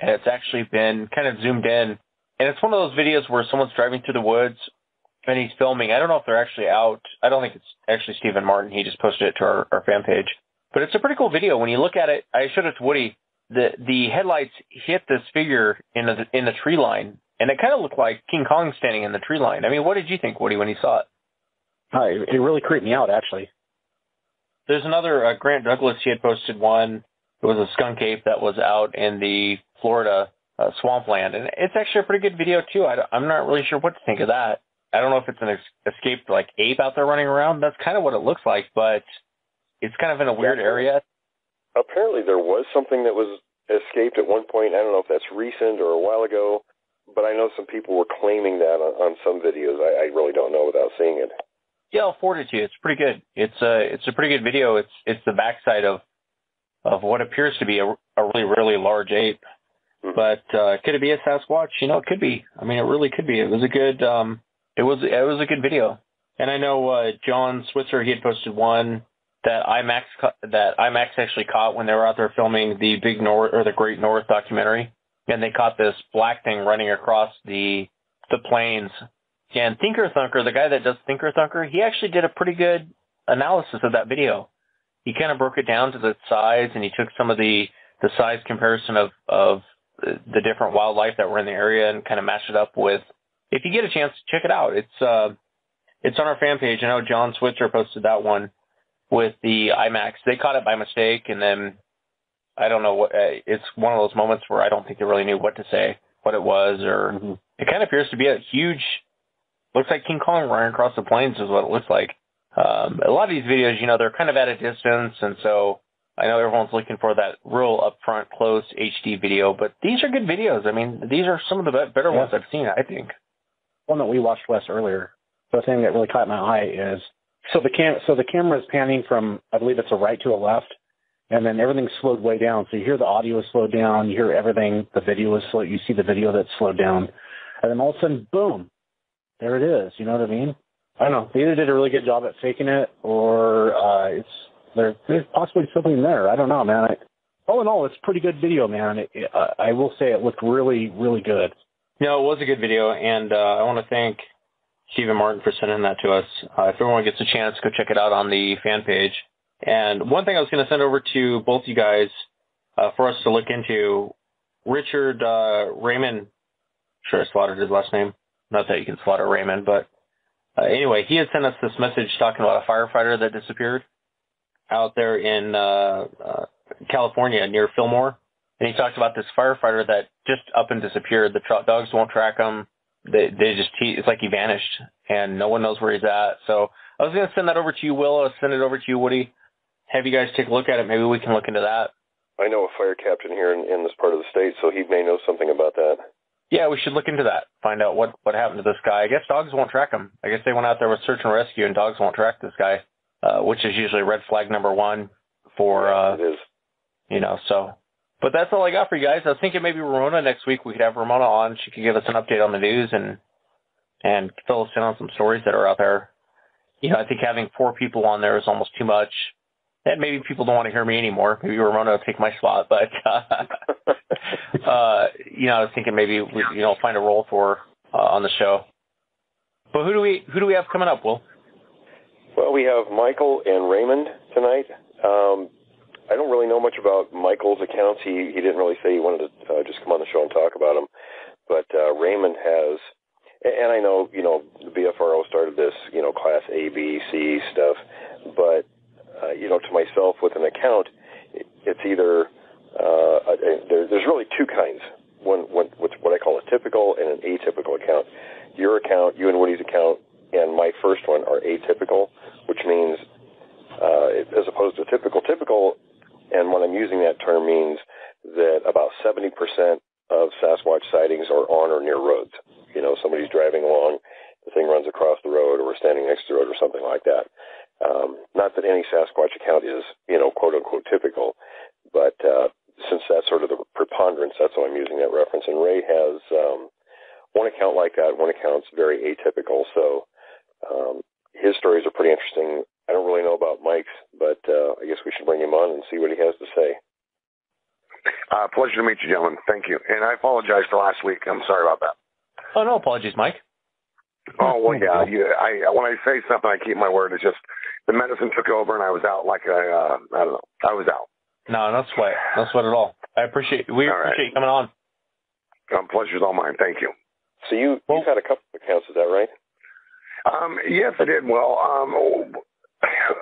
and it's actually been kind of zoomed in. And it's one of those videos where someone's driving through the woods and he's filming. I don't know if they're actually out. I don't think it's actually Stephen Martin. He just posted it to our fan page. But it's a pretty cool video. When you look at it, I showed it to Woody. The headlights hit this figure in the tree line, and it kind of looked like King Kong standing in the tree line. I mean, what did you think, Woody, when you saw it? It really creeped me out, actually. There's another, Grant Douglas, he had posted one. It was a skunk ape that was out in the Florida swampland, and it's actually a pretty good video, too. I'm not really sure what to think of that. I don't know if it's an escaped, ape out there running around. That's kind of what it looks like, but it's kind of in a weird area. Apparently there was something that was escaped at one point. I don't know if that's recent or a while ago, but I know some people were claiming that on some videos. I really don't know without seeing it. Yeah, I'll forward it to you. It's pretty good. It's a pretty good video. It's the backside of what appears to be a really, really large ape. Mm-hmm. But could it be a Sasquatch? It could be. I mean, it really could be. It was a good it was a good video. And I know John Switzer, he had posted one that IMAX actually caught when they were out there filming the Big North or the Great North documentary, and they caught this black thing running across the plains. And Thinker Thunker, the guy that does Thinker Thunker, he actually did a pretty good analysis of that video. He kind of broke it down to the size, and he took some of the size comparison of the different wildlife that were in the area and kind of matched it up with. If you get a chance, check it out. It's on our fan page. I know John Switzer posted that one with the IMAX. They caught it by mistake, and then I don't know what. It's one of those moments where I don't think they really knew what to say, what it was, or it kind of appears to be a huge. Looks like King Kong running across the plains is what it looks like. A lot of these videos, they're kind of at a distance, and so I know everyone's looking for that real upfront, close HD video, but these are good videos. I mean, these are some of the better ones I've seen, I think. One that we watched, Wes, earlier, the thing that really caught my eye is, so the camera is panning from, I believe it's a right to a left, and then everything's slowed way down. So you hear the audio is slowed down, you hear everything, the video is slow, you see the video that's slowed down, and then all of a sudden, boom, there it is. You know what I mean? I don't know. They either did a really good job at faking it, or there's possibly something there. I don't know, man. All in all, it's a pretty good video, man. I will say it looked really, really good. No, it was a good video, and I want to thank Stephen Martin for sending that to us. If everyone gets a chance, go check it out on the fan page. And one thing I was going to send over to both you guys for us to look into, Richard Raymond, sure I slaughtered his last name. Not that you can slaughter Raymond, but anyway, he had sent us this message talking about a firefighter that disappeared out there in California near Fillmore. And he talked about this firefighter that just up and disappeared. The dogs won't track him. It's like he vanished, and no one knows where he's at. So I was going to send that over to you, Will. I'll send it over to you, Woody. Have you guys take a look at it. Maybe we can look into that. I know a fire captain here in this part of the state, so he may know something about that. Yeah, we should look into that. Find out what happened to this guy. I guess dogs won't track him. I guess they went out there with search and rescue, and dogs won't track this guy, which is usually red flag number one for, it is. So. But that's all I got for you guys. I was thinking maybe Ramona next week, we could have Ramona on. She could give us an update on the news and fill us in on some stories that are out there. I think having 4 people on there is almost too much. And maybe people don't want to hear me anymore. Maybe Ramona will take my spot. But, I was thinking maybe we, find a role for on the show. But who do we have coming up, Will? Well, we have Michael and Raymond tonight. I don't really know much about Michael's accounts. He didn't really say he wanted to just come on the show and talk about them. But Raymond has, and I know, the BFRO started this, Class A, B, C stuff. But, to myself with an account, it's either, there's really 2 kinds. One, what's what I call a typical and an atypical account. Your account, you and Woody's account, and my first one are atypical, which means, as opposed to typical, and when I'm using that term means that about 70% of Sasquatch sightings are on or near roads. Somebody's driving along, the thing runs across the road, or we're standing next to the road or something like that. Not that any Sasquatch account is, quote-unquote typical, but since that's sort of the preponderance, that's why I'm using that reference. And Ray has one account like that, one account's very atypical, so his stories are pretty interesting. I don't really know about Mike's, but I guess we should bring him on and see what he has to say. Pleasure to meet you, gentlemen. Thank you. And I apologize for last week. I'm sorry about that. Oh, no apologies, Mike. Oh, well, yeah. When I say something, I keep my word. It's just the medicine took over, and I was out like I don't know. I was out. No, no sweat. No sweat at all. We appreciate you coming on. Pleasure's all mine. Thank you. So you've had a couple of accounts, is that right? Yes, I did. Well,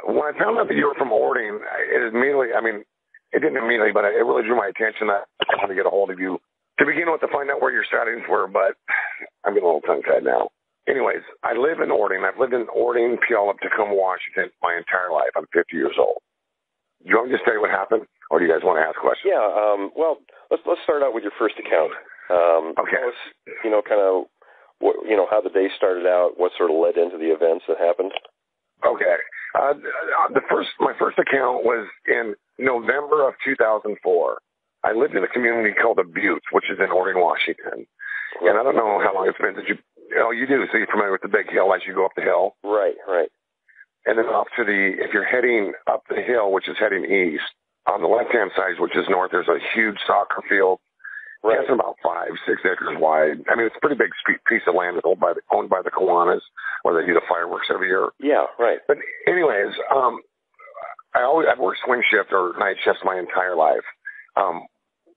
when I found out that you were from Ording, it immediately, it didn't immediately, but it really drew my attention that I wanted to get a hold of you to begin with to find out where your strategies were, but I'm getting a little tongue-tied now. Anyways, I live in Ording. I've lived in Ording, Puyallup, Tacoma, Washington my entire life. I'm 50 years old. Do you want me to just tell you what happened, or do you guys want to ask questions? Yeah, well, let's start out with your first account. Okay. Tell us, kind of, how the day started out, what sort of led into the events that happened. Okay. My first account was in November of 2004. I lived in a community called the Buttes, which is in Ording, Washington. And I don't know how long it's been since you do, so you're familiar with the big hill as you go up the hill. Right. And then off to if you're heading up the hill, which is heading east, on the left-hand side, which is north, there's a huge soccer field. Right. It's about 5-6 acres wide. It's a pretty big piece of land owned by the Kiwanis, where they do the fireworks every year. Yeah, right. But anyways, I've worked swing shift or night shifts my entire life.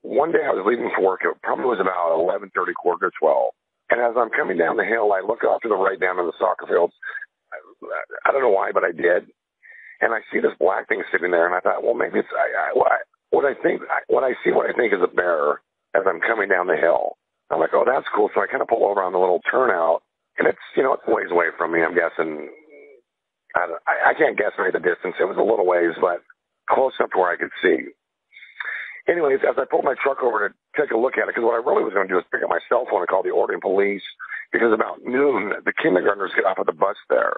One day I was leaving for work. It probably was about 11:30, 11:45. And as I'm coming down the hill, I look off to the right down in the soccer fields. I don't know why, but I did. And I see this black thing sitting there, and I thought, well, maybe it's what I think is a bear as I'm coming down the hill. I'm like, oh, that's cool. So I kind of pull over on the little turnout, and it's it's a ways away from me. I'm guessing. I can't guesstimate the distance. It was a little ways, but close enough to where I could see. Anyways, as I pulled my truck over to take a look at it, because what I really was going to do is pick up my cell phone and call the Ording police, because about noon, the kindergartners get off of the bus there.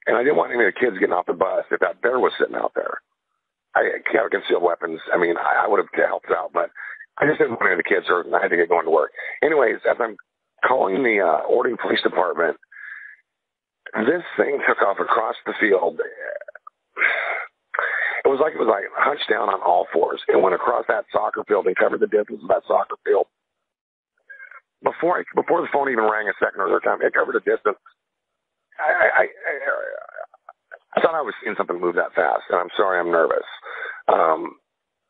And I didn't want any of the kids getting off the bus if that bear was sitting out there. I have concealed weapons. I would have helped out, but I just didn't want any of the kids hurt, and I had to get going to work. Anyways, as I'm calling the Ording Police Department, this thing took off across the field. It was like hunched down on all fours. It went across that soccer field and covered the distance of that soccer field. Before the phone even rang a second or third time, it covered a distance. I thought I was seeing something move that fast, and I'm sorry, I'm nervous.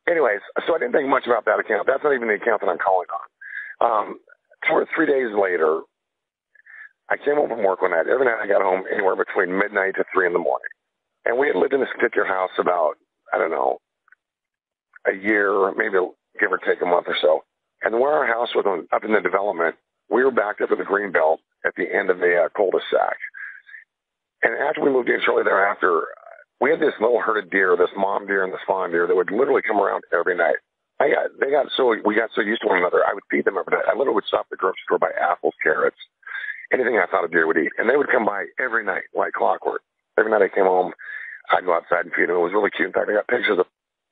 Anyways, so I didn't think much about that account. That's not even the account that I'm calling on. 2 or 3 days later, I came home from work one night. Every night I got home anywhere between midnight to 3 in the morning. And we had lived in this particular house about, I don't know, a year, maybe give or take a month or so. And where our house was up in the development, we were backed up in the green belt at the end of the cul-de-sac. And after we moved in shortly thereafter, we had this little herd of deer, this mom deer and this fawn deer that would literally come around every night. We got so used to one another. I would feed them every night. I literally would stop at the grocery store, buy apples, carrots, anything I thought a deer would eat. And they would come by every night like clockwork. Every night I came home, I'd go outside and feed them. It was really cute. In fact, I got pictures of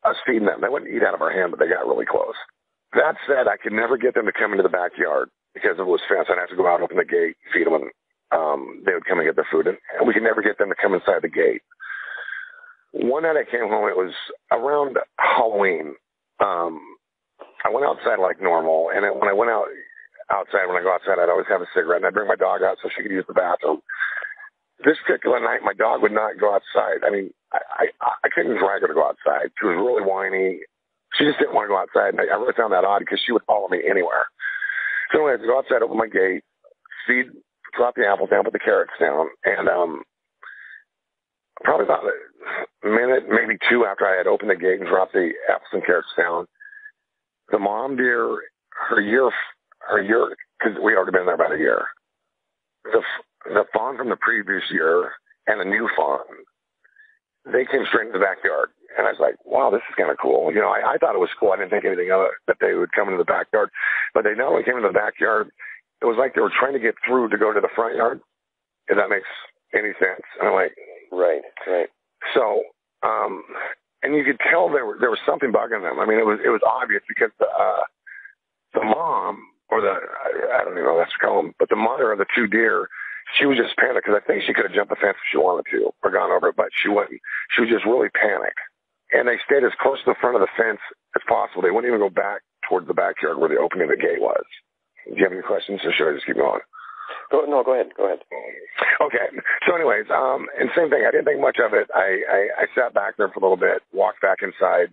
us feeding them. They wouldn't eat out of our hand, but they got really close. That said, I could never get them to come into the backyard because it was fenced. I'd have to go out, open the gate, feed them, and they would come and get their food. And we could never get them to come inside the gate. One night I came home, it was around Halloween. I went outside like normal, and when I go outside, I'd always have a cigarette, and I'd bring my dog out so she could use the bathroom. This particular night, my dog would not go outside. I couldn't drag her to go outside. She was really whiny. She just didn't want to go outside, and I really found that odd because she would follow me anywhere. So anyway, I had to go outside, open my gate, drop the apples down, put the carrots down, and probably about a minute, maybe 2 after I had opened the gate and dropped the apples and carrots down, the mom deer, her year, because we had already been there about a year, the fawn from the previous year and the new fawn, they came straight into the backyard. And I was like, wow, this is kind of cool. I thought it was cool. I didn't think anything of it, that they would come into the backyard. But they not only came into the backyard, it was like they were trying to get through to go to the front yard, if that makes any sense. And I'm like, right. So, and you could tell there was something bugging them. It was obvious because the mom, or I don't even know what that's called, but the mother of the 2 deer, she was just panicked because I think she could have jumped the fence if she wanted to or gone over it, but she wouldn't. She was just really panicked. and they stayed as close to the front of the fence as possible. They wouldn't even go back towards the backyard where the opening of the gate was. Do you have any questions, or should I just keep going? Go ahead. Okay. So anyways, and same thing. I didn't think much of it. I sat back there for a little bit, walked back inside,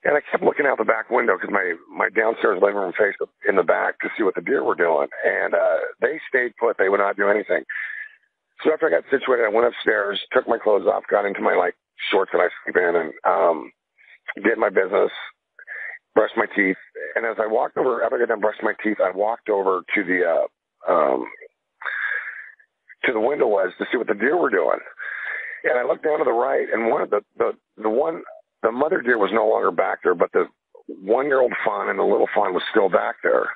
and I kept looking out the back window because my downstairs living room faced in the back to see what the deer were doing. And they stayed put. They would not do anything. So after I got situated, I went upstairs, took my clothes off, got into my shorts that I sleep in, and did my business, brushed my teeth. And as I walked over, after I got done brushing my teeth, I walked over to the window was to see what the deer were doing. And I looked down to the right, and one of the mother deer was no longer back there, but the 1-year-old fawn and the little fawn was still back there.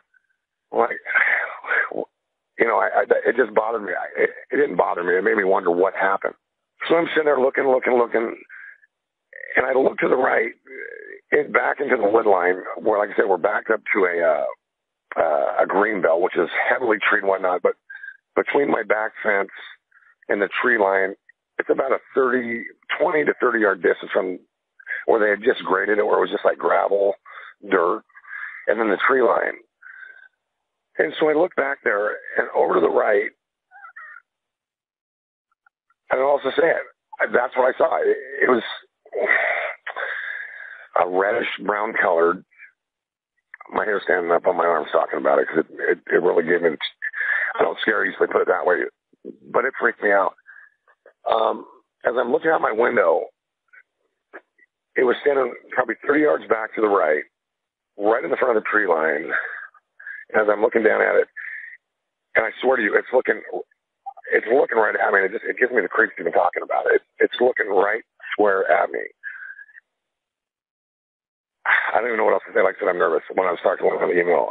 It just bothered me. It didn't bother me. It made me wonder what happened. So I'm sitting there looking, and I look to the right, back into the wood line, where, like I said, we're backed up to a green belt, which is heavily treed and whatnot, but between my back fence and the tree line, it's about a 20 to 30 yard distance from where they had just graded it, where it was just like gravel, dirt, and then the tree line. And so I look back there, and over to the right, and I'll also say it, that's what I saw. It was a reddish brown colored. My hair's standing up on my arms talking about it because it really gave me, I don't scare easily, put it that way, but it freaked me out. As I'm looking out my window, it was standing probably 30 yards back to the right in the front of the tree line. As I'm looking down at it, and I swear to you, it's looking right at me. And it gives me the creeps even talking about it. It's looking right square at me. I don't even know what else to say. Like I said, I'm nervous. When I was talking to one on the email,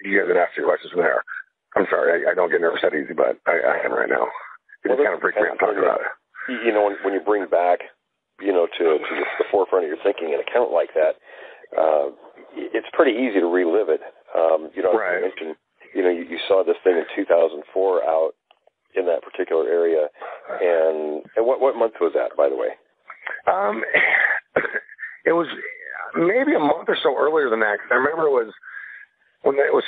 you guys had asked your questions from there. I'm sorry, I don't get nervous that easy, but I am right now. It just kind of freaked me out talking about it. When you bring back, to the forefront of your thinking an account like that, it's pretty easy to relive it. Right. You mentioned, you saw this thing in 2004 out in that particular area, and what month was that, by the way? It was maybe a month or so earlier than that. 'Cause I remember it was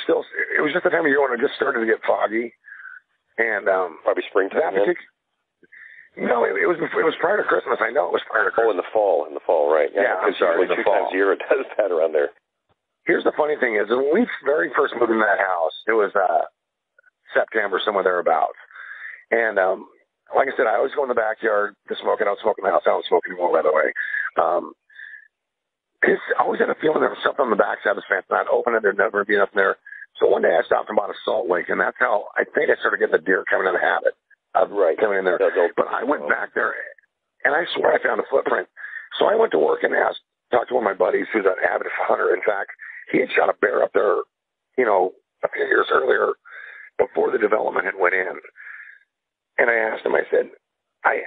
just the time of year when it just started to get foggy, and probably springtime. No, it was prior to Christmas. I know it was prior to Christmas. Oh, in the fall, right? Yeah, I'm sorry, in the fall. 2 times a year it does that around there. Here's the funny thing is, when we very first moved in that house, it was September, somewhere thereabouts. And like I said, I always go in the backyard to smoke. I don't smoke in the house. I don't smoke anymore, by the way. I always had a feeling there was something on the backside of the fence. And I'd open it, there'd never be nothing there. So one day I stopped and bought a salt lick, and that's how I think I started getting the deer coming in the habit of coming in there. But I went back there, and I swear I found a footprint. So I went to work and talked to one of my buddies who's an avid hunter. In fact, he had shot a bear up there, a few years earlier before the development had went in. And I asked him, I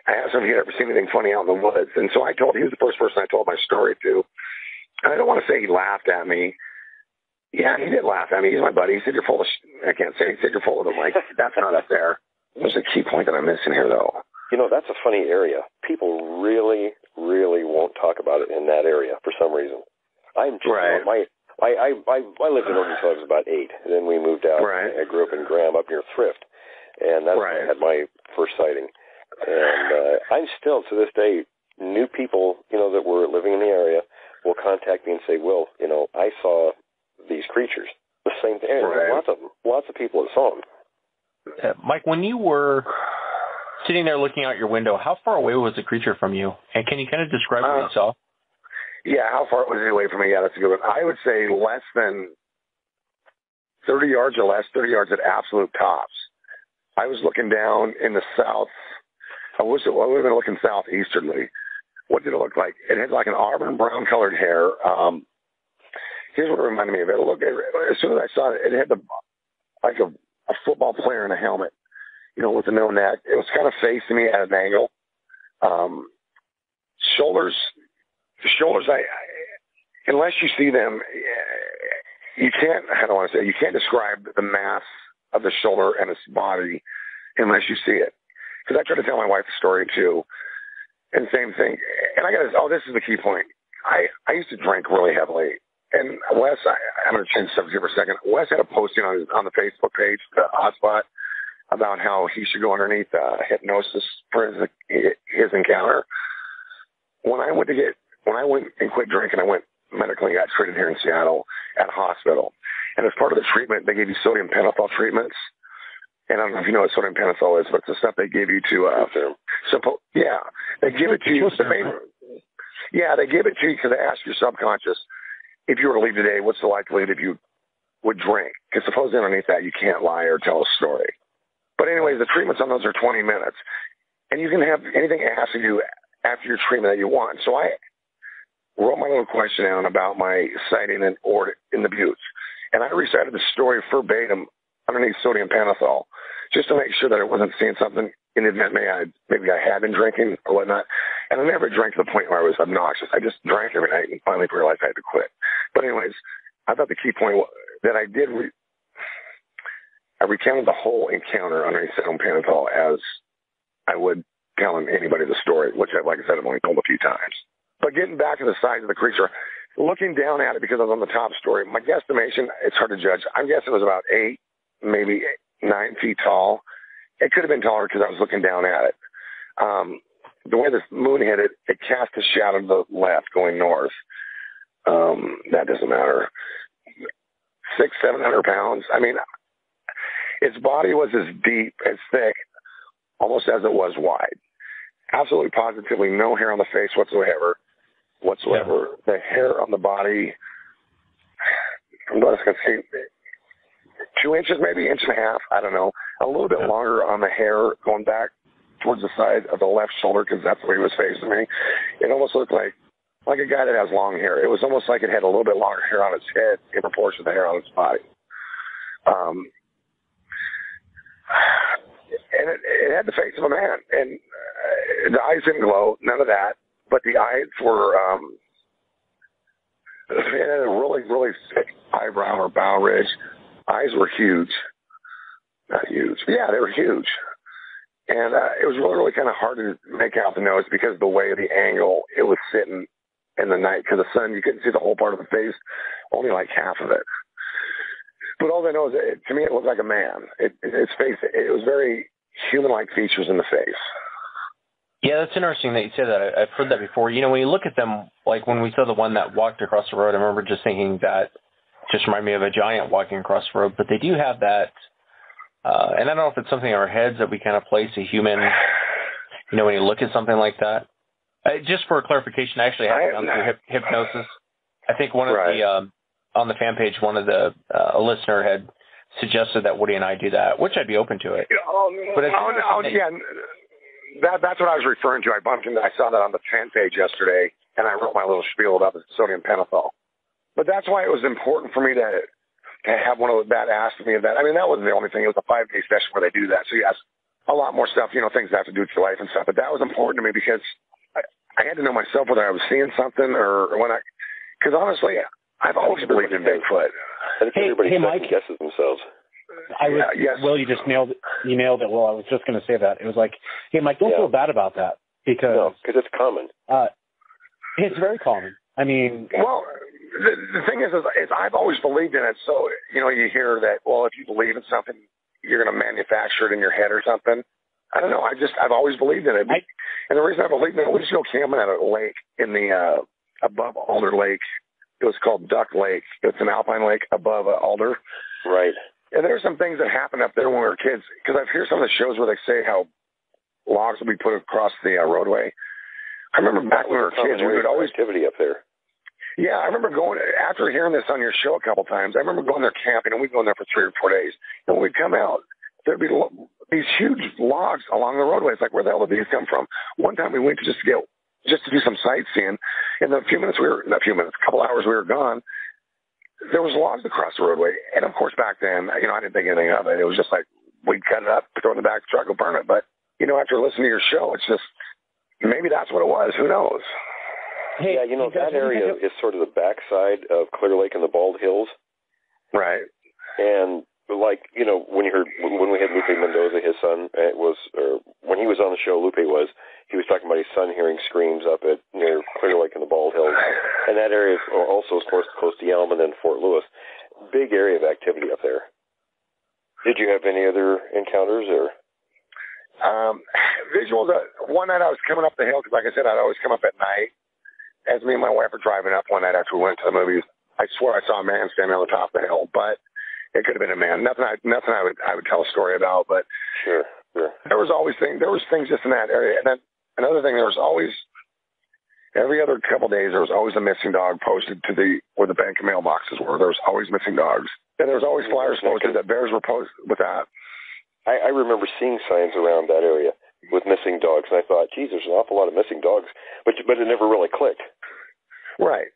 asked him if he'd ever seen anything funny out in the woods. And so he was the first person I told my story to. And I don't want to say he laughed at me. Yeah, he did laugh at me. He's my buddy. He said, "You're full of I can't say. He said, "You're full of them." Like, that's not up there. There's a key point that I'm missing here, though. That's a funny area. People really, really won't talk about it in that area for some reason. I'm just, right. I lived in Oregon until I was about 8. And then we moved out. Right. I grew up in Graham up near Thrift. And that's where I had my first sighting. And I'm still, to this day, new people, that were living in the area will contact me and say, "Will, I saw these creatures." The same thing. Right. Lots of people that saw them. Mike, when you were sitting there looking out your window, how far away was the creature from you? And can you kind of describe what you saw? Yeah, how far was it away from me? Yeah, that's a good one. I would say less than 30 yards or less, 30 yards at absolute tops. I was looking down in the south. I would have been looking southeasterly. What did it look like? It had like an auburn brown colored hair. Here's what it reminded me of it. As soon as I saw it, it had a football player in a helmet, with a no neck. It was kind of facing me at an angle. Shoulders, unless you see them, you can't, I don't want to say, you can't describe the mass of the shoulder and its body unless you see it. Because I tried to tell my wife the story too. And same thing. And this is the key point. I used to drink really heavily. And Wes, I'm going to change the subject here for a second. Wes had a posting on the Facebook page, the Hotspot, about how he should go underneath hypnosis for his encounter. When I went and quit drinking, I went medically, got treated here in Seattle at a hospital. And as part of the treatment, they gave you sodium pentothal treatments. And I don't know if you know what sodium pentothal is, but it's the stuff they give you to, they give it to you. They give it to you because they ask your subconscious, if you were to leave today, what's the likelihood if you would drink? Because supposedly underneath that, you can't lie or tell a story. But anyways, the treatments on those are 20 minutes. And you can have anything asked of you after your treatment that you want. So I wrote my little question down about my sighting in the buttes. And I recited the story verbatim underneath sodium pentothal, just to make sure that I wasn't seeing something in the event maybe I had been drinking or whatnot. And I never drank to the point where I was obnoxious. I just drank every night and finally realized I had to quit. But anyways, I thought the key point that I did, I recounted the whole encounter underneath sodium pentothal as I would telling anybody the story, which, like I said, I've only told a few times. But getting back to the size of the creature, looking down at it because I was on the top story, my guesstimation, it's hard to judge. I'm guessing it was about 8, maybe 9 feet tall. It could have been taller because I was looking down at it. The way the moon hit it, it cast a shadow to the left going north. That doesn't matter. 600-700 pounds. I mean, its body was as deep, as thick, almost as it was wide. Absolutely positively no hair on the face whatsoever. Yeah. The hair on the body, I'm not going to say 2 inches, maybe 1.5 inches. I don't know. A little bit longer on the hair going back towards the side of the left shoulder because that's the way it was facing me. It almost looked like a guy that has long hair. It was almost like it had a little bit longer hair on its head in proportion to the hair on its body. And it had the face of a man. And the eyes didn't glow, none of that. But the eyes were, it had a really, really thick eyebrow or brow ridge. Eyes were huge. Not huge. Yeah, they were huge. And it was really, really kind of hard to make out the nose because of the way of the angle it was sitting in the night. Because the sun, you couldn't see the whole part of the face, only like half of it. But all I know is, to me, it looked like a man. Its face, it was very human-like features in the face. Yeah, that's interesting that you say that. I've heard that before. You know, when you look at them, like when we saw the one that walked across the road, I remember just thinking that just reminded me of a giant walking across the road. But they do have that, and I don't know if it's something in our heads that we kind of place a human, you know, when you look at something like that. Just for clarification, I actually have gone through hypnosis. I think one of the, on the fan page, one of the, a listener had suggested that Woody and I do that, which I'd be open to it. That's what I was referring to. I saw that on the fan page yesterday, and I wrote my little spiel about the sodium pentothal. But that's why it was important for me to have one of that asked me of that. I mean, that wasn't the only thing. It was a 5-day session where they do that. So you ask a lot more stuff, you know, things that have to do with your life and stuff. But that was important to me because I had to know myself whether I was seeing something or when because honestly, I've always believed in Bigfoot. I think everybody second guesses themselves. Will, you just nailed it. You nailed it. Well, I was just going to say that. It was like, hey, Mike, don't feel bad about that because it's common. It's very common. I mean, well, the thing is I've always believed in it. So, you know, you hear that, well, if you believe in something, you're going to manufacture it in your head or something. I don't know. I've always believed in it. And the reason I believed in it, we used to go camping at a lake in the above Alder Lake. It was called Duck Lake. It's an alpine lake above Alder. Right. And there were some things that happened up there when we were kids. Because I've heard some of the shows where they say how logs would be put across the roadway. I remember back when we were kids, we would always activity up there. Yeah, I remember going after hearing this on your show a couple times. I remember going there camping, and we'd go in there for 3 or 4 days. And when we'd come out, there'd be these huge logs along the roadway. It's like, where the hell did these come from? One time we went to just to do some sightseeing. In the couple hours we were gone, there was logs across the roadway. And of course, back then, you know, I didn't think anything of it. It was just like, we'd cut it up, throw it in the back of the truck, go burn it. But, you know, after listening to your show, it's just, maybe that's what it was. Who knows? Hey, yeah, you know, that area is sort of the backside of Clear Lake and the Bald Hills. Right. And, like, you know, when we had Lupe Mendoza, his son, when he was on the show, he was talking about, he son hearing screams up at near Clear Lake in the Bald Hills. And that area is also, of course, close to Yelm and then Fort Lewis. Big area of activity up there. Did you have any other encounters or? Visuals. One night I was coming up the hill because, like I said, I'd always come up at night. As me and my wife were driving up one night after we went to the movies, I swear I saw a man standing on the top of the hill, but it could have been a man. Nothing I would tell a story about, but sure. There was things just in that area. And then another thing, there was always, every other couple of days, there was always a missing dog posted to where the bank mailboxes were. There was always missing dogs. And there was always flyers posted that bears were posted with that. I remember seeing signs around that area with missing dogs, and I thought, geez, there's an awful lot of missing dogs, but it never really clicked. Right.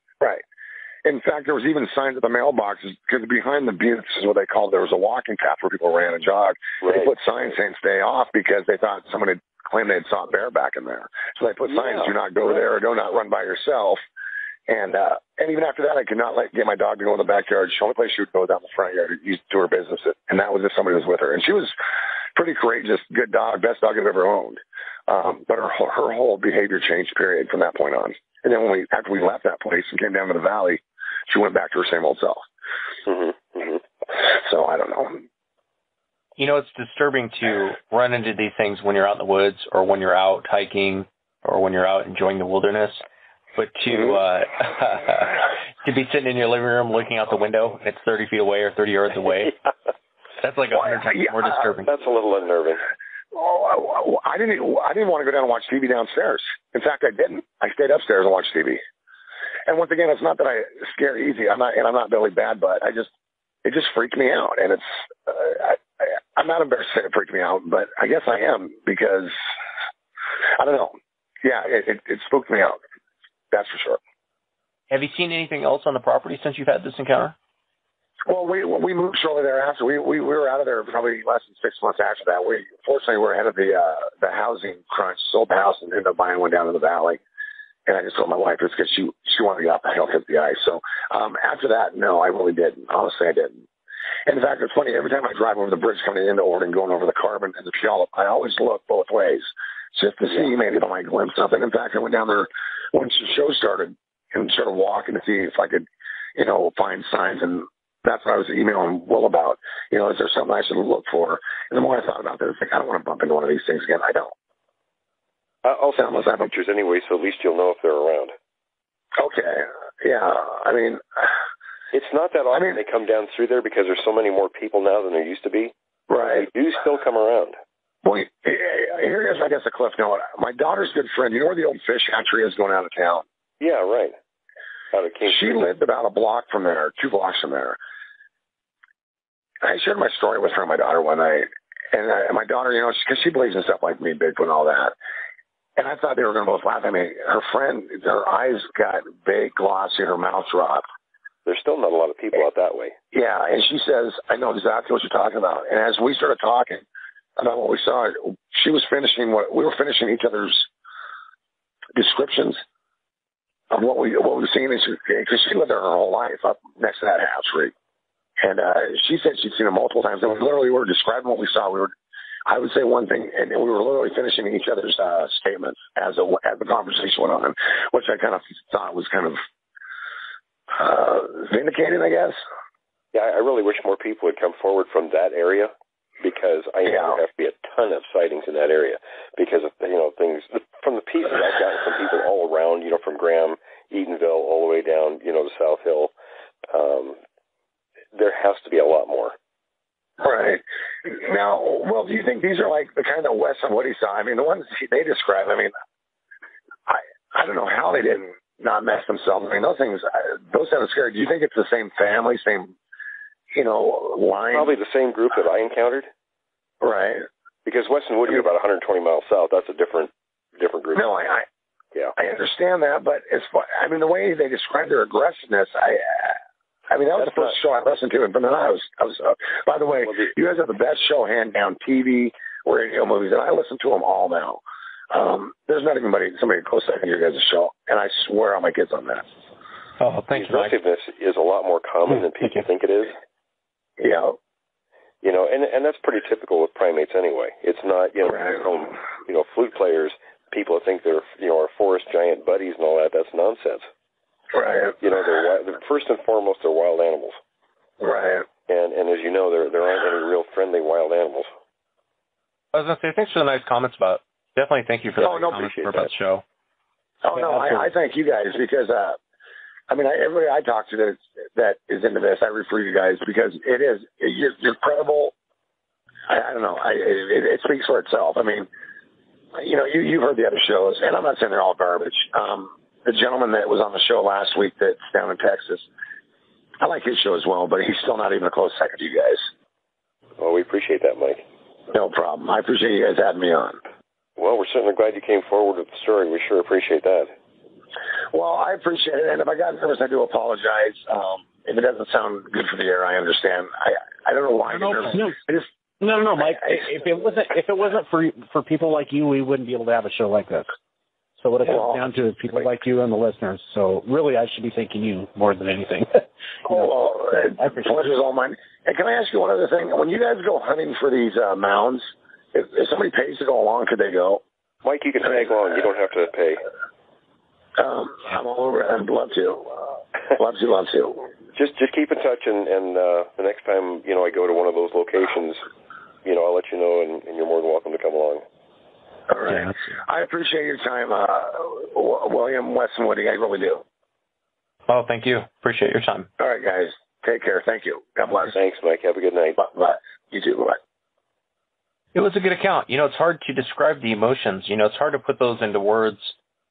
In fact, there was even signs at the mailboxes, because behind the buttes is what they called, there was a walking path where people ran and jogged. Right. They put signs saying stay off because they thought someone had claimed they had saw a bear back in there. So they put signs, do not go there, or do not run by yourself. And even after that, I could not get my dog to go in the backyard. The only place she would go down the front yard to do her business, and that was if somebody was with her. And she was pretty courageous, good dog, best dog I've ever owned. But her whole behavior changed, period, from that point on. And then after we left that place and came down to the valley, she went back to her same old self. Mm-hmm. So I don't know. You know, it's disturbing to run into these things when you're out in the woods or when you're out hiking or when you're out enjoying the wilderness. But to be sitting in your living room looking out the window, and it's 30 feet away or 30 yards away, that's like 100 times more disturbing. That's a little unnerving. I didn't want to go down and watch TV downstairs. In fact, I didn't. I stayed upstairs and watched TV. And once again, it's not that I scare easy. I'm not Billy Bad Butt. It just freaked me out. And I'm not embarrassed to say it freaked me out, but I guess I am because I don't know. Yeah, it spooked me out. That's for sure. Have you seen anything else on the property since you've had this encounter? Well, we moved shortly thereafter. We were out of there probably less than 6 months after that. Fortunately, we're ahead of the housing crunch. Sold the house and ended up buying one down in the valley. And I just told my wife it's because she wanted to get off the hill, hit the ice. So after that, no, I really didn't. Honestly, I didn't. And in fact, it's funny. Every time I drive over the bridge coming into Oregon, going over the Carbon and the Puyallup, I always look both ways just to see maybe if I might glimpse something. In fact, I went down there once the show started and started walking to see if I could, find signs. And that's what I was emailing Will about. Is there something I should look for? And the more I thought about this, I don't want to bump into one of these things again. I don't. I'll send you some pictures anyway, so at least you'll know if they're around. Okay. Yeah. I mean, it's not that often they come down through there because there's so many more people now than there used to be. Right. They do still come around. Well, here is, I guess, a cliff note. My daughter's good friend. You know where the old fish hatchery is going out of town? Yeah, right. Out of King Street. She lived about a block from there, 2 blocks from there. I shared my story with her and my daughter one night. And my daughter, because she believes in stuff like me, Bigfoot and all that. And I thought they were going to both laugh at me. Her friend, her eyes got big, glossy, her mouth dropped. There's still not a lot of people out that way. Yeah, and she says, I know exactly what you're talking about. And as we started talking about what we saw, she was finishing we were finishing each other's descriptions of what we were seeing. Because she lived there her whole life up next to that hatchery. And she said she'd seen it multiple times. And we literally were describing what we saw. I would say one thing, and we were literally finishing each other's statements as the conversation went on, which I kind of thought was kind of vindicating, I guess. Yeah, I really wish more people would come forward from that area because I know there have to be a ton of sightings in that area because of things from the pieces I've gotten from people all around, from Graham, Edenville, all the way down, to South Hill. There has to be a lot more. Right. Now, well, do you think these are like the kind of Wes and Woody saw? I mean, the ones they describe, I don't know how they didn't not mess themselves. I mean, those things, those sound scary. Do you think it's the same family, same, line? Probably the same group that I encountered. Right. Because Wes and Woody are about 120 miles south. That's a different group. No, I understand that, but the way they describe their aggressiveness, that was the first show I listened to, and from then on, I was by the way, you guys have the best show, hand down, TV, radio, movies, and I listen to them all now. There's not even somebody close to your guys' show, and I swear on my kids on that. Oh, thank you. Aggressiveness is a lot more common than people think it is. Yeah. And that's pretty typical with primates anyway. It's not, flute players, people think they're, our forest giant buddies and all that. That's nonsense. Right. They're first and foremost, they're wild animals. Right. And as you know, there aren't any real friendly wild animals. I was going to say, thanks for the nice comments about. Definitely thank you for the comments about the show. Oh, no, I thank you guys because, everybody I talk to that is into this, I refer you guys because you're credible. I don't know. It speaks for itself. I mean, you've heard the other shows, and I'm not saying they're all garbage. The gentleman that was on the show last week that's down in Texas, I like his show as well, but he's still not even a close second to you guys. Well, we appreciate that, Mike. No problem. I appreciate you guys having me on. Well, we're certainly glad you came forward with the story. We sure appreciate that. Well, I appreciate it, and if I got nervous, I do apologize. If it doesn't sound good for the air, I understand. I don't know why. No, Mike. If it wasn't for people like you, we wouldn't be able to have a show like this. So what it comes down to is people like you and the listeners. So really, I should be thanking you more than anything. I appreciate it. Pleasure's all mine. And can I ask you one other thing? When you guys go hunting for these mounds, if somebody pays to go along, could they go? Mike, you can tag along. You don't have to pay. I'm all over it. I'd love to. Love to. Just keep in touch, and the next time I go to one of those locations, I'll let you know, and you're more than welcome to come along. All right. Yeah. I appreciate your time, William, Wes, and Woody. I really do. Oh, thank you. Appreciate your time. All right, guys. Take care. Thank you. God bless. Thanks, Mike. Have a good night. Bye. You too. Bye. It was a good account. It's hard to describe the emotions. It's hard to put those into words.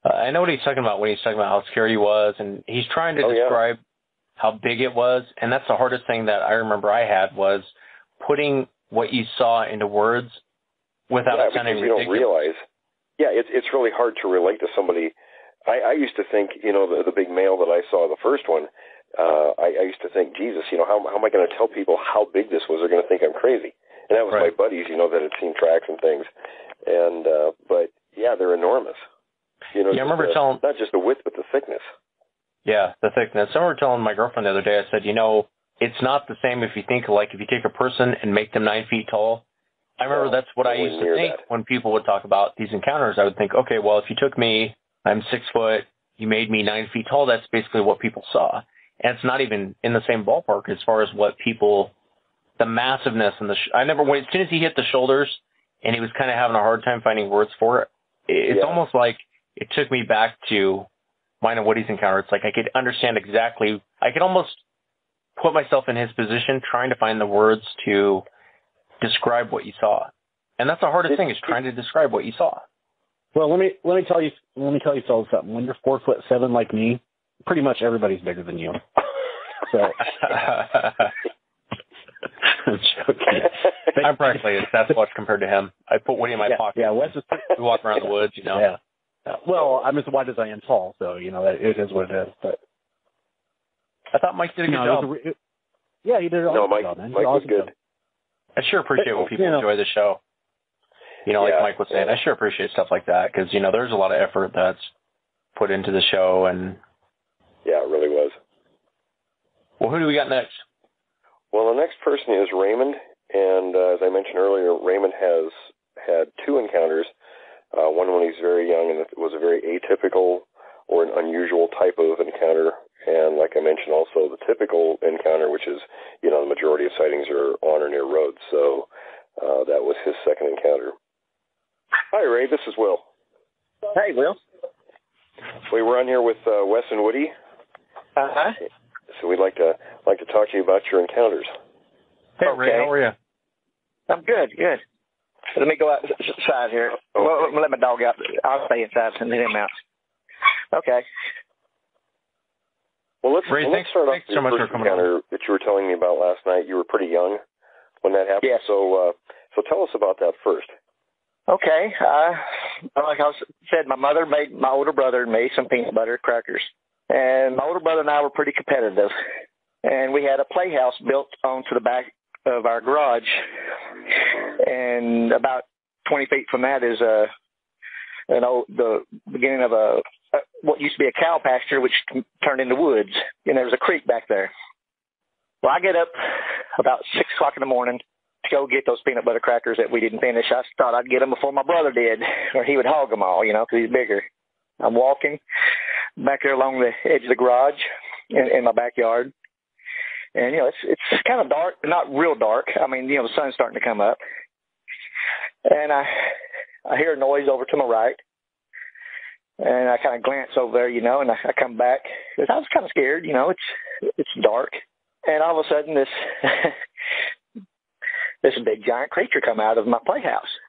I know what he's talking about when he's talking about how scared he was, and he's trying to describe how big it was. And that's the hardest thing that I remember I had was putting what you saw into words without sounding ridiculous. You don't realize. Yeah, it's really hard to relate to somebody. I used to think, the big male that I saw, the first one, I used to think, Jesus, how am I going to tell people how big this was? They're going to think I'm crazy. And that was my buddies, that had seen tracks and things. And, but yeah, they're enormous. I remember telling, not just the width, but the thickness. Yeah, the thickness. I remember telling my girlfriend the other day, I said, it's not the same if you think if you take a person and make them 9 feet tall. I remember that's what I used to think when people would talk about these encounters. I would think, okay, well, if you took me, I'm 6 foot, you made me 9 feet tall, that's basically what people saw. And it's not even in the same ballpark as far as what people, the massiveness and as soon as he hit the shoulders and he was kind of having a hard time finding words for it, it's almost like it took me back to mine and Woody's encounter. It's like I could understand exactly, I could almost put myself in his position trying to find the words to describe what you saw. And that's the hardest thing is trying to describe what you saw. Well, let me tell you fellas something. When you're 4'7" like me, pretty much everybody's bigger than you. So I'm joking. I'm practically a Sasquatch compared to him. I put Woody in my pocket. Yeah, Wes is we walk around the woods, Yeah. Well, I'm as wide as I am tall, so that it is what it is. But I thought Mike did a good job. He did an awesome job, man. Mike was good. I sure appreciate when people enjoy the show. Like Mike was saying, I sure appreciate stuff like that because, there's a lot of effort that's put into the show. And yeah, it really was. Well, who do we got next? Well, the next person is Raymond. And as I mentioned earlier, Raymond has had 2 encounters. One when he's very young, and it was a very atypical or an unusual type of encounter. And like I mentioned, also the typical encounter, which is, the majority of sightings are on or near roads. So that was his second encounter. Hi, Ray. This is Will. Hey, Will. We were on here with Wes and Woody. Uh-huh. So we'd like to talk to you about your encounters. Hey, Ray. How are you? I'm good. Let me go outside here. Okay. Well, let my dog out. I'll stay inside and let him out. Okay. Well, let's start off so much first encounter that you were telling me about last night. You were pretty young when that happened. Yes. So tell us about that first. Okay. Like I said, my mother made my older brother and me some peanut butter crackers. And my older brother and I were pretty competitive. And we had a playhouse built onto the back of our garage. And about 20 feet from that is the beginning of what used to be a cow pasture, which turned into woods. And there was a creek back there. Well, I get up about 6 o'clock in the morning to go get those peanut butter crackers that we didn't finish. I thought I'd get them before my brother did, or he would hog them all, because he's bigger. I'm walking back there along the edge of the garage in my backyard. And, it's kind of dark, but not real dark. I mean, the sun's starting to come up. And I hear a noise over to my right. And I kind of glance over there, and I come back. I was kind of scared, it's dark. And all of a sudden, this big giant creature come out of my playhouse.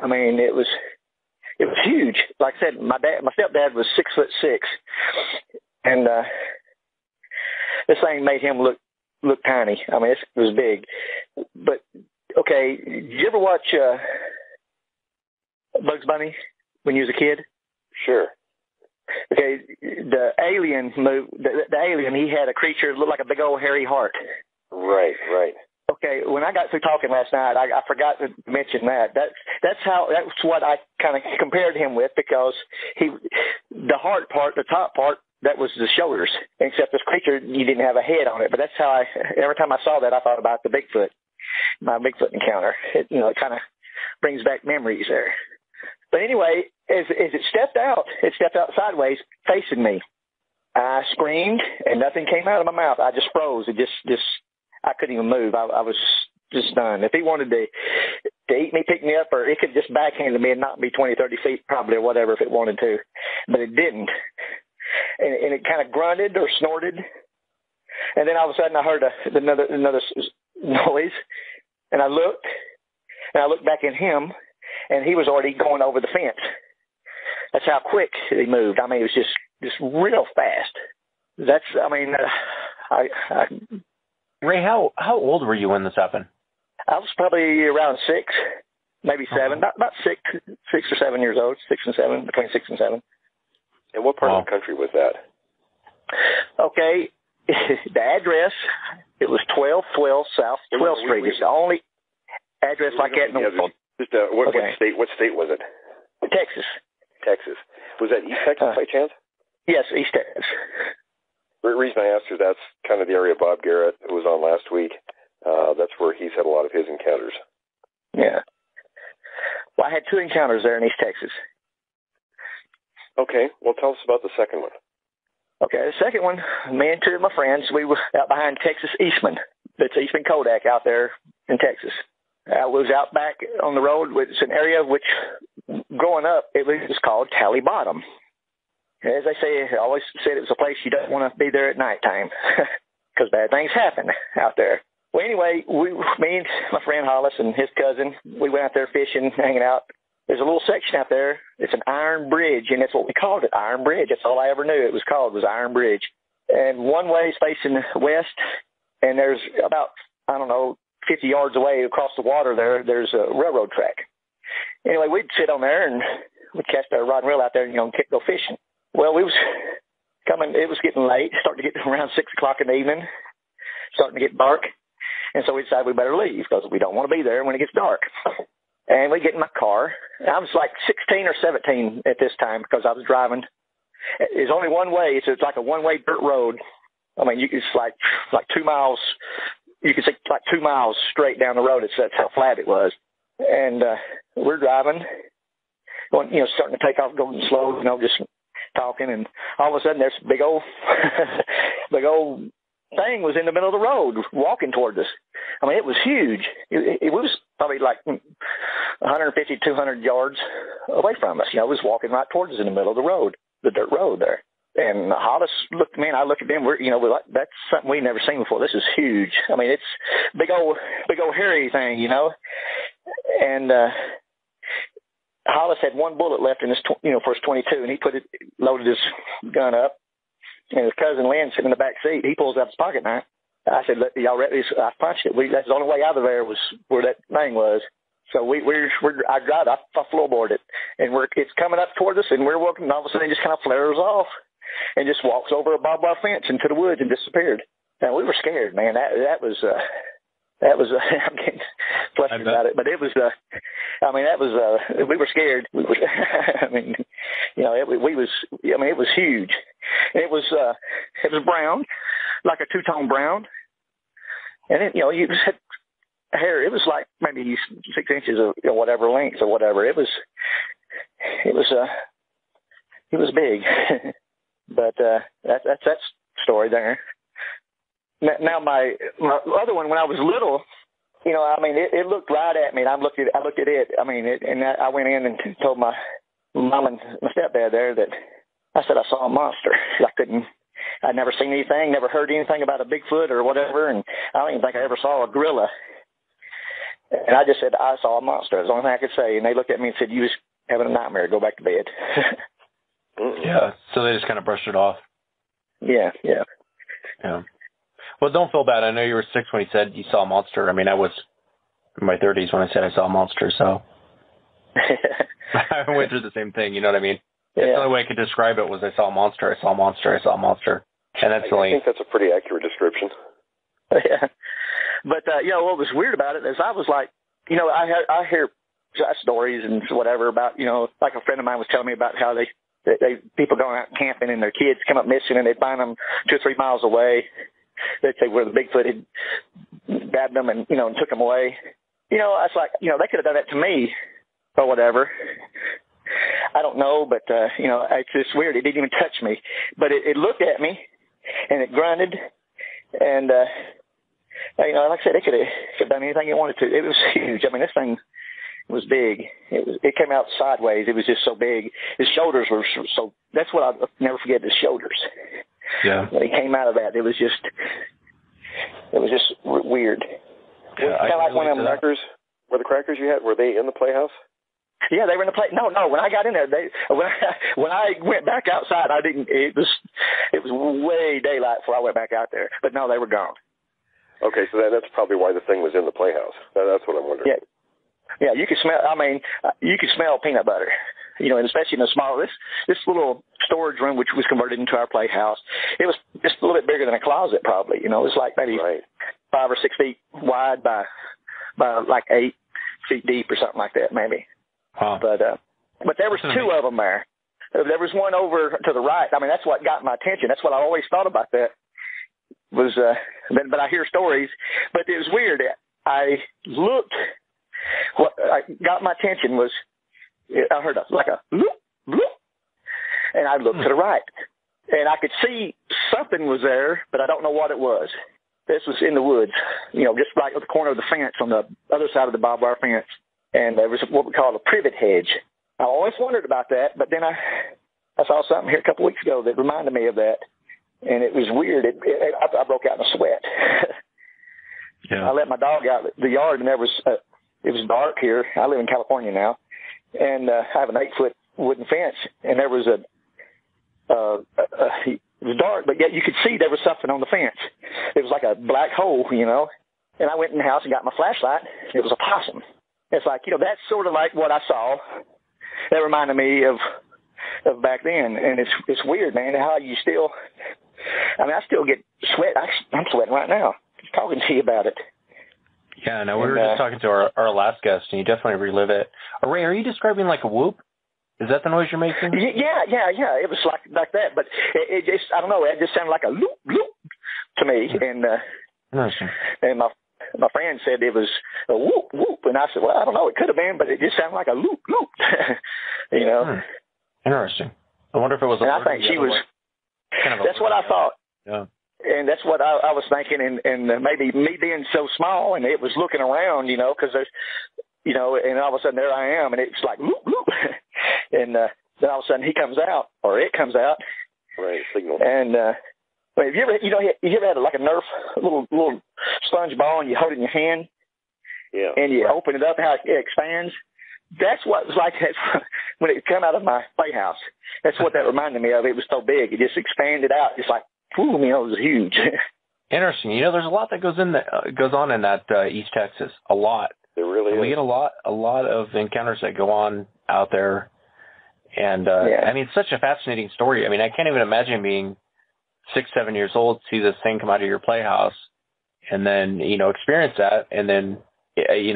I mean, it was huge. Like I said, my stepdad was 6'6", and this thing made him look tiny. I mean, it was big. But okay, did you ever watch Bugs Bunny when you was a kid? Sure. Okay, the alien he had a creature that looked like a big old hairy heart. Right. Okay, when I got through talking last night, I forgot to mention that. That's what I kind of compared him with, because the heart part, the top part, that was the shoulders. Except this creature, you didn't have a head on it. But that's how every time I saw that, I thought about the Bigfoot, my Bigfoot encounter. It kind of brings back memories there. But anyway, as it stepped out sideways, facing me. I screamed, and nothing came out of my mouth. I just froze. It just I couldn't even move. I was just done. If he wanted to eat me, pick me up, or it could just backhand me and knock me 20, 30 feet probably, or whatever, if it wanted to. But it didn't. And it kind of grunted or snorted. And then all of a sudden I heard another noise, and I looked back at him, and he was already going over the fence. That's how quick he moved. I mean, it was just real fast. Ray, how old were you when this happened? I was probably around 6, maybe 7, about 6 or 7 years old, 6 and 7, between 6 and 7. And what part of the country was that? Okay, the address, it was 1212 South 12th Street. It's the only address like that in the world. What state was it? Texas. Was that East Texas by chance? Yes, East Texas. The reason I asked you, that's kind of the area Bob Garrett, who was on last week, that's where he's had a lot of his encounters. Yeah. Well, I had 2 encounters there in East Texas. Okay. Well, tell us about the second one. Okay. The second one, me and 2 of my friends, we were out behind Texas Eastman. That's Eastman Kodak out there in Texas. I was out back on the road. It's an area which, growing up, it was called Tally Bottom. As they say, I always said it was a place you don't want to be there at nighttime because bad things happen out there. Well, anyway, me and my friend Hollis and his cousin, we went out there fishing, hanging out. There's a little section out there. It's an iron bridge, and that's what we called it, Iron Bridge. That's all I ever knew it was called, was Iron Bridge. And one way is facing west, and there's about, 50 yards away across the water there's a railroad track. Anyway, we'd sit on there, and we'd cast our rod and reel out there and, go fishing. Well, it was getting late, starting to get around 6 o'clock in the evening, starting to get dark. And so we decided we better leave because we don't want to be there when it gets dark. And we get in my car. I was like 16 or 17 at this time because I was driving. There's only one way. It's like a one-way dirt road. I mean, it's like 2 miles. You could say like 2 miles straight down the road. That's how flat it was. And we're driving, going, starting to take off, going slow, just talking. And all of a sudden, there's a big old thing was in the middle of the road walking toward us. I mean, it was huge. It was probably like 150, 200 yards away from us. It was walking right towards us in the middle of the road, the dirt road there. And Hollis looked at me, and I looked at them. We're like, that's something we've never seen before. This is huge. I mean, it's big old hairy thing, And Hollis had one bullet left in his, for his 22, and he loaded his gun up. And his cousin Lynn sitting in the back seat, he pulls out his pocket knife. I said, "Y'all ready?" I punched it. That's the only way out of there was where that thing was. So I drive. I floorboard it, and it's coming up toward us, and we're walking. And all of a sudden, it just kind of flares off, and just walks over a barbed wire fence into the woods and disappeared. And we were scared, man. That was. I'm getting flustered about it, but it was. We were scared. We were, it was huge. It was brown, like a two-tone brown, and it, you just had hair. It was like maybe 6 inches of whatever length or whatever. It was big. But that's that story there. Now my other one, when I was little, I mean, it looked right at me, and I looked at it. I mean, I went in and told my mom and my stepdad there that I said I saw a monster. I'd never seen anything, never heard anything about a Bigfoot or whatever, and I don't even think I ever saw a gorilla. And I just said I saw a monster. That's the only thing I could say. And they looked at me and said, "You was having a nightmare. Go back to bed." Yeah. So they just kind of brushed it off. Yeah. Well, don't feel bad. I know you were 6 when you said you saw a monster. I mean, I was in my 30s when I said I saw a monster, so I went through the same thing. You know what I mean? Yeah. The only way I could describe it was I saw a monster, I saw a monster, I saw a monster. And that's I think that's a pretty accurate description. Yeah. But, what was weird about it is I was like, I hear stories and whatever about, like a friend of mine was telling me about how they people going out camping and their kids come up missing and they'd find them 2 or 3 miles away. They'd say where the Bigfoot had grabbed them and, and took them away. I was like, they could have done that to me or whatever. I don't know, but, it's just weird. It didn't even touch me. But it looked at me, and it grunted, and, like I said, it could have done anything it wanted to. It was huge. I mean, this thing was big. It came out sideways. It was just so big. His shoulders were so – that's what I'll never forget, his shoulders. Yeah. When he came out of that, it was just weird. Yeah, kind of like one of them crackers. Were the crackers you had, were they in the playhouse? Yeah, they were in the play. No. When I got in there, when I went back outside, I didn't. It was way daylight before I went back out there. But no, they were gone. Okay, so that's probably why the thing was in the playhouse. That's what I'm wondering. Yeah, you could smell. I mean, you could smell peanut butter. And especially in the small this little storage room, which was converted into our playhouse. It was just a little bit bigger than a closet, probably. It was like maybe 5 or 6 feet wide by like 8 feet deep or something like that, maybe. Wow. But there was 2 of them there. There was one over to the right. I mean, that's what got my attention. That's what I always thought about that. Was but I hear stories. But it was weird. I looked. What got my attention was I heard like a loop, loop, and I looked to the right, and I could see something was there, but I don't know what it was. This was in the woods, just right at the corner of the fence on the other side of the barbed wire fence. And there was what we call a privet hedge. I always wondered about that, but then I saw something here a couple of weeks ago that reminded me of that, and it was weird. I broke out in a sweat. Yeah. I let my dog out the yard, and it was dark here. I live in California now, and I have an 8-foot wooden fence, and there was it was dark, but yet you could see there was something on the fence. It was like a black hole, And I went in the house and got my flashlight. It was a possum. It's like, that's sort of like what I saw. That reminded me of back then. And it's weird, man, how you still, I still get sweat. I'm sweating right now just talking to you about it. Yeah, no, we were just talking to our last guest, and you definitely relive it. Ray, are you describing like a whoop? Is that the noise you're making? Yeah. It was like that, but it just, I don't know, it just sounded like a loop, loop to me. And my friend said it was a whoop, whoop. And I said, well, I don't know. It could have been, but it just sounded like a loop, loop. Interesting. I wonder if it was I think she was, that's what I thought. Yeah. And that's what I was thinking. And maybe me being so small and it was looking around, because there's, and all of a sudden there I am. And it's like, loop, loop. And then all of a sudden he comes out, or it comes out. Right, signal. And, have you ever, you ever had like a Nerf little sponge ball and you hold it in your hand? Yeah. And you open it up, how it expands? That's what it was like when it came out of my playhouse. That's what that reminded me of. It was so big. It just expanded out. Just like, it was huge. Interesting. There's a lot that goes on in that East Texas. A lot. There really is. We get a lot of encounters that go on out there. And, it's such a fascinating story. I can't even imagine being 6, 7 years old, see this thing come out of your playhouse, and then, experience that, and then, you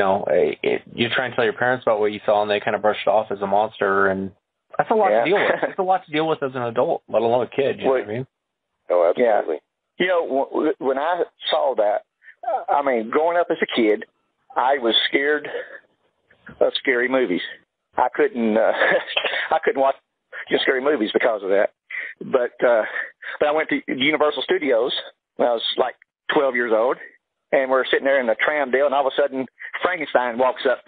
try and tell your parents about what you saw, and they kind of brush it off as a monster, and that's a lot to deal with. It's a lot to deal with as an adult, let alone a kid, you know what I mean? Oh, absolutely. Yeah. When I saw that, growing up as a kid, I was scared of scary movies. I couldn't watch scary movies because of that. But I went to Universal Studios when I was like 12 years old, and we're sitting there in a tram deal, and all of a sudden Frankenstein walks up,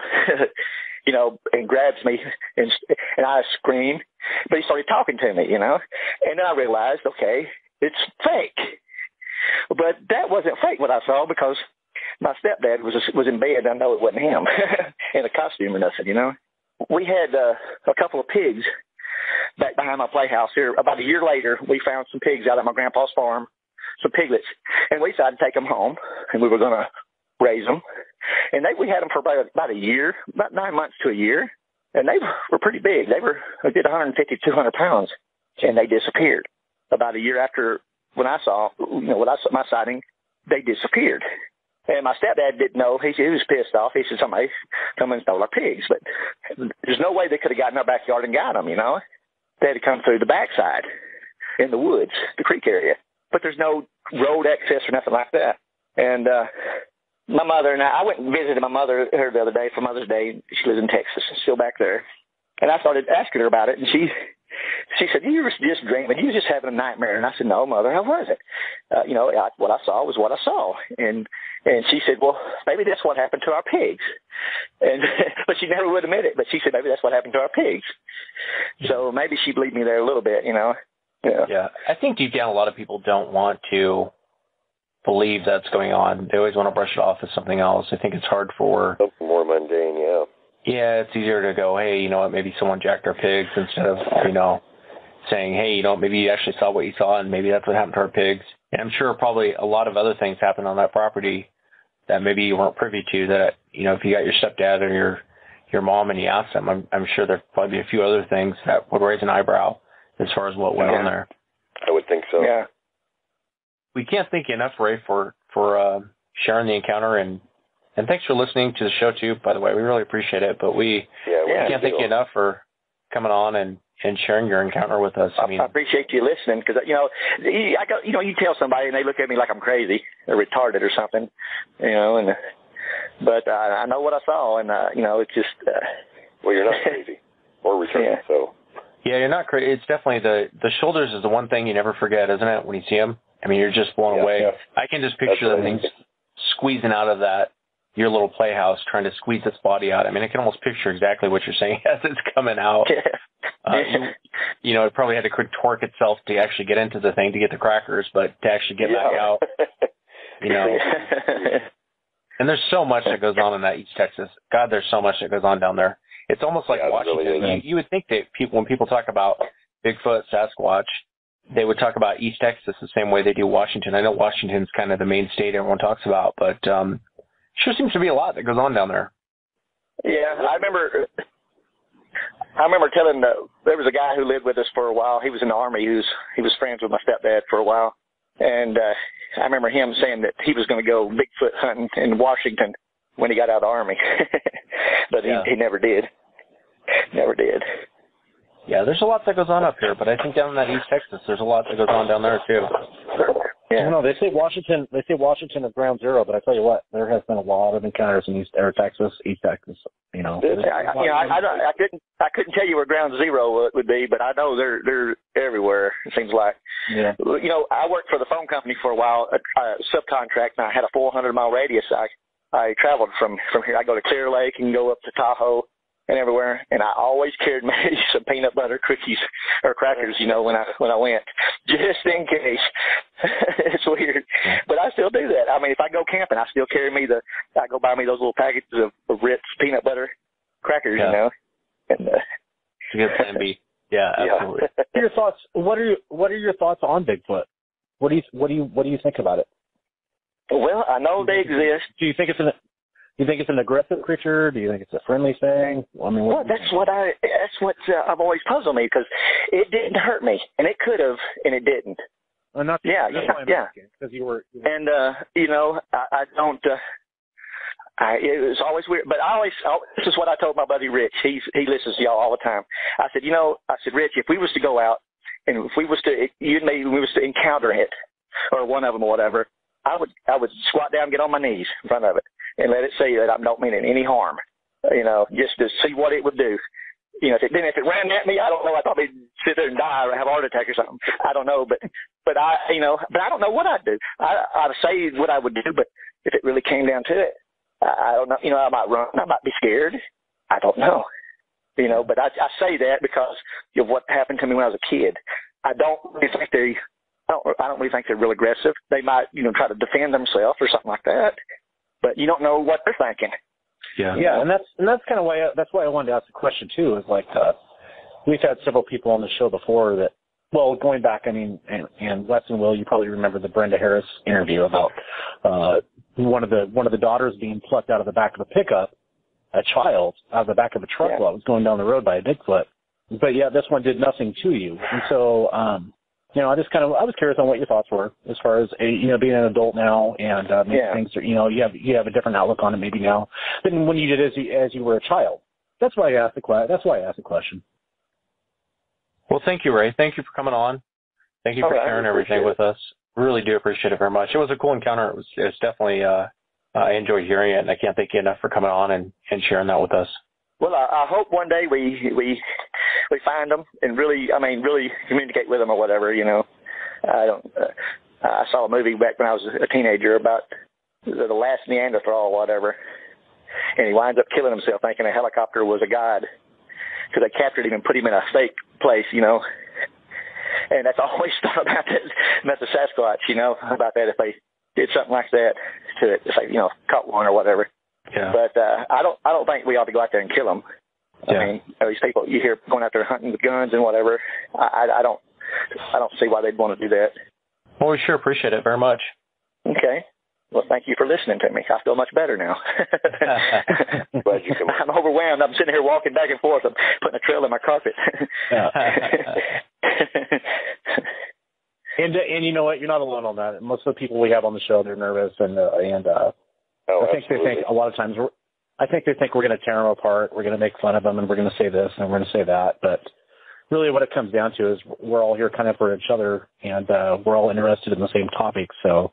and grabs me, and I scream, but he started talking to me, and then I realized, okay, it's fake. But that wasn't fake what I saw, because my stepdad was in bed. I know it wasn't him in a costume or nothing, We had a couple of pigs back behind my playhouse here. About a year later, we found some pigs out at my grandpa's farm, some piglets, and we decided to take them home, and we were going to raise them. And we had them for about a year, about 9 months to a year, and they were pretty big. They did 150, 200 pounds, and they disappeared. About a year after when I saw, my sighting, they disappeared. And my stepdad didn't know. He was pissed off. He said, somebody come and stole our pigs. But there's no way they could have gotten in our backyard and got them, They had to come through the backside in the woods, the creek area. But there's no road access or nothing like that. And my mother and I went and visited my mother the other day for Mother's Day. She lives in Texas, still back there. And I started asking her about it, and she said, you were just dreaming. You were just having a nightmare. And I said, no, Mother, how was it? What I saw was what I saw. And she said, well, maybe that's what happened to our pigs. But she never would admit it. But she said, maybe that's what happened to our pigs. So maybe she believed me there a little bit, Yeah. I think deep down a lot of people don't want to believe that's going on. They always want to brush it off as something else. I think it's hard for... Something more mundane, yeah. Yeah, it's easier to go, hey, you know what, maybe someone jacked our pigs, instead of, saying, hey, maybe you actually saw what you saw, and maybe that's what happened to our pigs. And I'm sure probably a lot of other things happened on that property that maybe you weren't privy to, that, if you got your stepdad or your mom and you asked them, I'm sure there'd probably be a few other things that would raise an eyebrow as far as what went on there. I would think so. Yeah. We can't thank you enough, Ray, for sharing the encounter, and thanks for listening to the show too, by the way. We really appreciate it, but we can't thank you enough for coming on and sharing your encounter with us. I appreciate you listening, because you tell somebody and they look at me like I'm crazy or retarded or something, but I know what I saw, and it's just well, you're not crazy or retarded, so yeah, you're not crazy. It's definitely the shoulders is the one thing you never forget, isn't it? When you see them, you're just blown away. Yeah. I can just picture the things squeezing out of your little playhouse, trying to squeeze its body out. I can almost picture exactly what you're saying as it's coming out. It probably had to contort itself to actually get into the thing to get the crackers, but to actually get back out, And there's so much that goes on in that East Texas. God, there's so much that goes on down there. It's almost like Washington. Really you would think that when people talk about Bigfoot, Sasquatch, they would talk about East Texas the same way they do Washington. I know Washington's kind of the main state everyone talks about, but sure seems to be a lot that goes on down there. Yeah, I remember telling there was a guy who lived with us for a while. He was in the Army. He was friends with my stepdad for a while, and I remember him saying that he was going to go Bigfoot hunting in Washington when he got out of the Army, but he never did. Never did. Yeah, there's a lot that goes on up here, but I think down in that East Texas, there's a lot that goes on down there too. Yeah. They say Washington is ground zero, but I tell you what, there has been a lot of encounters in East Texas. I couldn't tell you where ground zero would be, but I know they're everywhere. It seems like. Yeah. I worked for the phone company for a while, subcontract, and I had a 400-mile radius. I traveled from here. I go to Clear Lake and go up to Tahoe and everywhere, and I always carried maybe some peanut butter cookies or crackers, when I went, just in case. It's weird, but I still do that. If I go camping, I still carry I go buy me those little packages of Ritz peanut butter crackers, And it's a good plan B. Yeah, absolutely. Your thoughts? What are your thoughts on Bigfoot? What do you think about it? Well, I know they exist. Do you think it's an aggressive creature? Do you think it's a friendly thing? That's what I've always puzzled me, because it didn't hurt me, and it could have, and it didn't. Because you were. And I don't. It was always weird, but this is what I told my buddy Rich. He listens to y'all all the time. I said, Rich, if we was to go out, and if we was to, you and me, we was to encounter it, or one of them or whatever, I would squat down and get on my knees in front of it and let it see that I don't mean it any harm, just to see what it would do. If it ran at me, I don't know. I'd probably sit there and die or have a heart attack or something. I don't know, but I don't know what I'd do. I'd say what I would do, but if it really came down to it, I don't know. I might run. I might be scared. I don't know. But I say that because of what happened to me when I was a kid. I don't really think they're real aggressive. They might, try to defend themselves or something like that. But you don't know what they're thinking. Yeah, and that's kind of why I wanted to ask the question too. Is like we've had several people on the show before that. Well, going back, and Wes and Will, you probably remember the Brenda Harris interview about one of the daughters being plucked out of the back of a pickup, a child out of the back of a truck while it was going down the road by a Bigfoot. But yeah, this one did nothing to you, and so I was curious on what your thoughts were as far as being an adult now and things are, you have a different outlook on it maybe now than when you did as you were a child. That's why I asked the question. Well, thank you, Ray. Thank you for coming on. Thank you for sharing everything with us. Really do appreciate it very much. It was a cool encounter. It was definitely I enjoyed hearing it, and I can't thank you enough for coming on and sharing that with us. Well, I hope one day we find them and really communicate with them or whatever. I saw a movie back when I was a teenager about the last Neanderthal or whatever, and he winds up killing himself thinking a helicopter was a god because they captured him and put him in a fake place, And that's always thought about the Sasquatch, about that if they did something like that to it, if they caught one or whatever. Yeah. But I don't think we ought to go out there and kill them. Yeah. I mean, these people you hear going out there hunting with guns and whatever. I don't see why they'd want to do that. Well, we sure appreciate it very much. Okay. Well, thank you for listening to me. I feel much better now. Glad you come. I'm overwhelmed. I'm sitting here walking back and forth. I'm putting a trail in my carpet. And you know what? You're not alone on that. Most of the people we have on the show, they're nervous I think they think a lot of times we're going to tear them apart. We're going to make fun of them, and we're going to say this and we're going to say that. But really, what it comes down to is we're all here kind of for each other, and we're all interested in the same topic. So,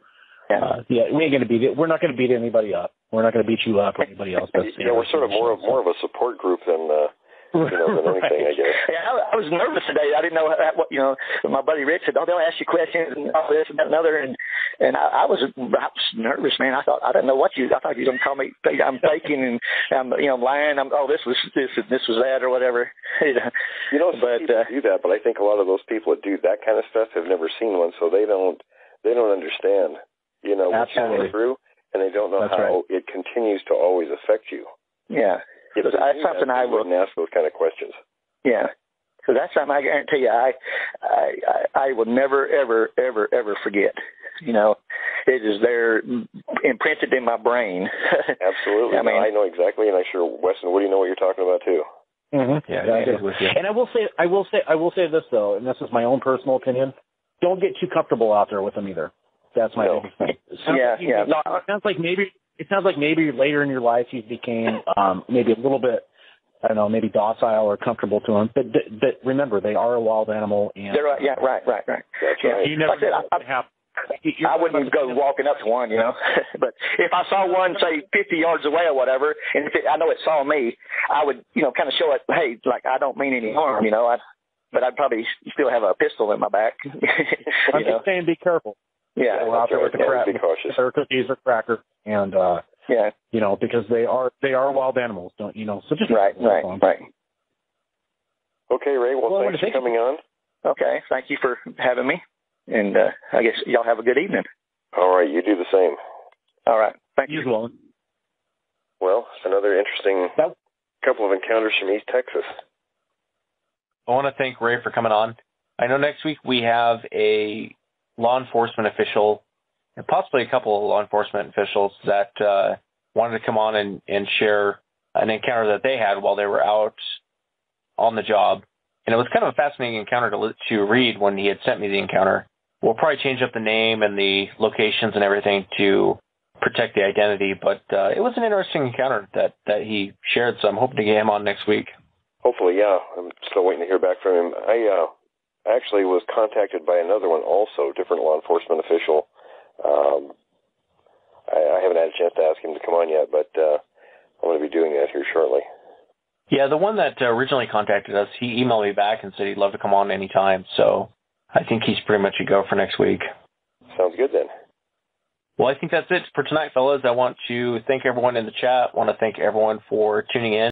we're not going to beat anybody up. We're not going to beat you up or anybody else. But, we're sort of more of a support group than anything, I guess. Yeah, I was nervous today. I didn't know what my buddy Rick said, they'll ask you questions and all this and that and other, and I was nervous, man. I didn't know what I thought you were going to call me. I'm faking and I'm lying. This was that or whatever. People do that, but I think a lot of those people that do that kind of stuff have never seen one, so they don't understand, what you're going through, and they don't know how it continues to always affect you. Yeah. That's something I wouldn't ask those kind of questions. Yeah. So that's something I guarantee you I will never, ever, ever, ever forget. It is there imprinted in my brain. Absolutely. I know exactly, and I'm sure Wes and Woody know what you're talking about too. Mm-hmm. Yeah, I agree with you. And I will say this though, and this is my own personal opinion. Don't get too comfortable out there with them either. That's my biggest thing. It sounds like maybe later in your life you became maybe a little bit, I don't know, maybe docile or comfortable to them. But remember, they are a wild animal. And they're right. Yeah, right. That's right. You never I wouldn't go walking up to one, But if I saw one, say, 50 yards away or whatever, and I know it saw me, I would, kind of show it, hey, like I don't mean any harm, but I'd probably still have a pistol in my back. I'm just saying, be careful. Yeah, we're out there with the crap, be cautious. Their cookies or crackers, and because they are wild animals, So just right. Okay, Ray. Well, thanks for coming on. Okay, thank you for having me, and I guess y'all have a good evening. All right, you do the same. All right, thank you. Well, another interesting couple of encounters from East Texas. I want to thank Ray for coming on. I know next week we have a law enforcement official, and possibly a couple of law enforcement officials that wanted to come on and share an encounter that they had while they were out on the job. And it was kind of a fascinating encounter to read when he had sent me the encounter. We'll probably change up the name and the locations and everything to protect the identity, but it was an interesting encounter that he shared, so I'm hoping to get him on next week. Hopefully, yeah. I'm still waiting to hear back from him. I actually was contacted by another one also, different law enforcement official. I haven't had a chance to ask him to come on yet, but I'm going to be doing that here shortly. Yeah, the one that originally contacted us, he emailed me back and said he'd love to come on anytime. So I think he's pretty much a go for next week. Sounds good then. Well, I think that's it for tonight, fellas. I want to thank everyone in the chat. I want to thank everyone for tuning in.